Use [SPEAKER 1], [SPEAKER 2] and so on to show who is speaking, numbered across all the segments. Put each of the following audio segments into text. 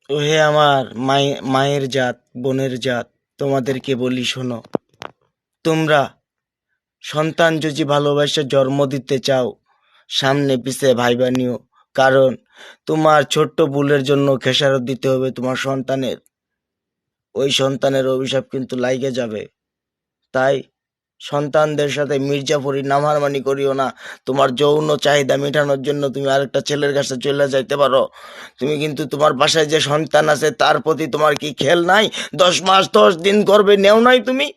[SPEAKER 1] ওহে আমার মায়ের জাত, বোনের জাত, তোমাদেরকে বলি শোনো। তোমরা সন্তান যদি ভালোবাসে জন্ম দিতে চাও, সামনে পিছে ভাইবা নিও। কারণ তোমার ছোট্ট ভুলের জন্য খেসারত দিতে হবে তোমার সন্তানের। ওই সন্তানের অভিশাপ কিন্তু লাইগে যাবে। তাই সন্তানদের সাথে মির্জাফরি নামারমানি করিও না। তোমার যৌন চাহিদা মেটানোর জন্য তুমি আরেকটা ছেলের কাছে চলে যাইতে পারো। তুমি কিন্তু তোমার বাসায় যে সন্তান আছে তার প্রতি তোমার কি খেয়াল নাই? 10 মাস 10 দিন গর্ভে নেও নাই তুমি?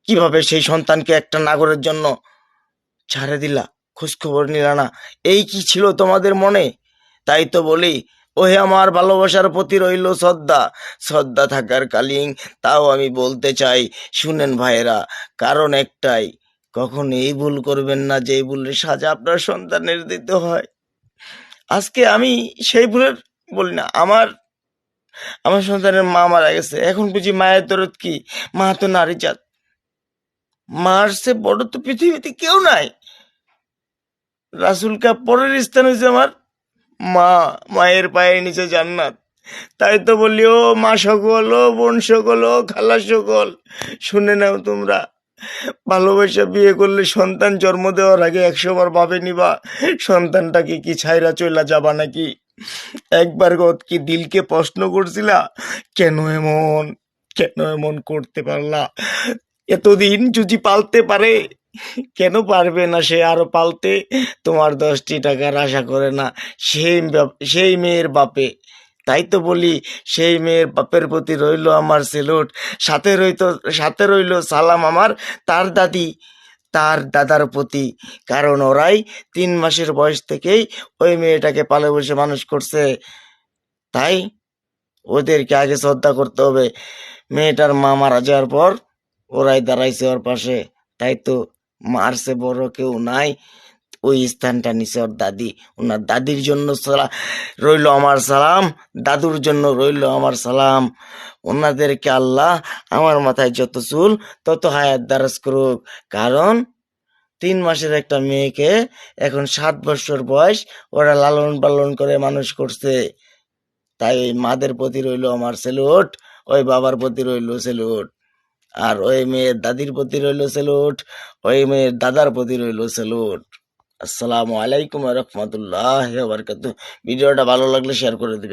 [SPEAKER 1] কিভাবে সেই সন্তানকে একটা নাগরের জন্য ছাড়ে দিলা? খোঁজ খবর নিলা না? এই কি ছিল তোমাদের মনে? তাই তো বলি, ওহে আমার ভালোবাসার প্রতি রইল শ্রদ্ধা। শ্রদ্ধা থাকার কালীন তাও আমি বলতে চাই, শুনেন ভাইয়েরা, কারণ একটাই, কখন এই ভুল করবেন না যে ভুলের সাজা আপনার সন্তানের দিতে হয়। আজকে আমি সেই ভুলের বলি না, আমার আমার সন্তানের মা মারা গেছে, এখন বুঝি মায়ের দরদ কি? মা তো নারী জাত, মার সে বড় তো পৃথিবীতে কেউ নাই। রাসুলকা পরের স্থান হয়েছে আমার মা, মায়ের পায়ের নিচে জান্নাত। তাই তো বলি, ও মা সকল, ও বোন সকল, ও খালা সকল, শুনে নাও তোমরা, ভালোবাসা বিয়ে করলে সন্তান জন্ম দেওয়ার আগে 100 বার ভাবে নিবা সন্তানটাকে কি ছাইরা চইলা যাবা নাকি। একবার কি দিলকে প্রশ্ন করছিলা, কেন এমন কেন এমন করতে পারলা? এতদিন যদি পালতে পারে, কেন পারবে না সে আরো পালতে? তোমার 10টি টাকার আশা করে না সেই মেয়ের বাপে। তাই তো বলি, সেই মেয়ের বাপের প্রতি রইল আমার সেলুট। সাথে রইল সালাম আমার তার দাদার প্রতি। কারণ ওরাই 3 মাসের বয়স থেকেই ওই মেয়েটাকে পালে বসে মানুষ করছে। তাই ওদেরকে আগে শ্রদ্ধা করতে হবে। মেয়েটার মা মারা যাওয়ার পর ওরাই দাঁড়াইছে ওর পাশে। তাই তো মারছে বড় কেউ নাই, ওই স্থানটা নিছে ওর দাদি। ওনার দাদির জন্য রইল আমার সালাম, দাদুর জন্য রইল আমার সালাম। ওনাদেরকে আল্লাহ আমার মাথায় যত চুল তত হায়াত দারাজ করুক। কারণ 3 মাসের একটা মেয়েকে এখন 7 বছর বয়স ওরা লালন পালন করে মানুষ করছে। তাই ওই মাদের প্রতি রইল আমার সেলুট, ওই বাবার প্রতি রইল সেলুট, আর ওই মেয়ের দাদির প্রতি রইল সেলুট, ওই মেয়ের দাদার প্রতি রইল সেলুট। আসসালামু আলাইকুম ওয়া রাহমাতুল্লাহি ওয়া বারাকাতুহু। ভিডিওটা ভালো লাগলে শেয়ার করে দিবেন।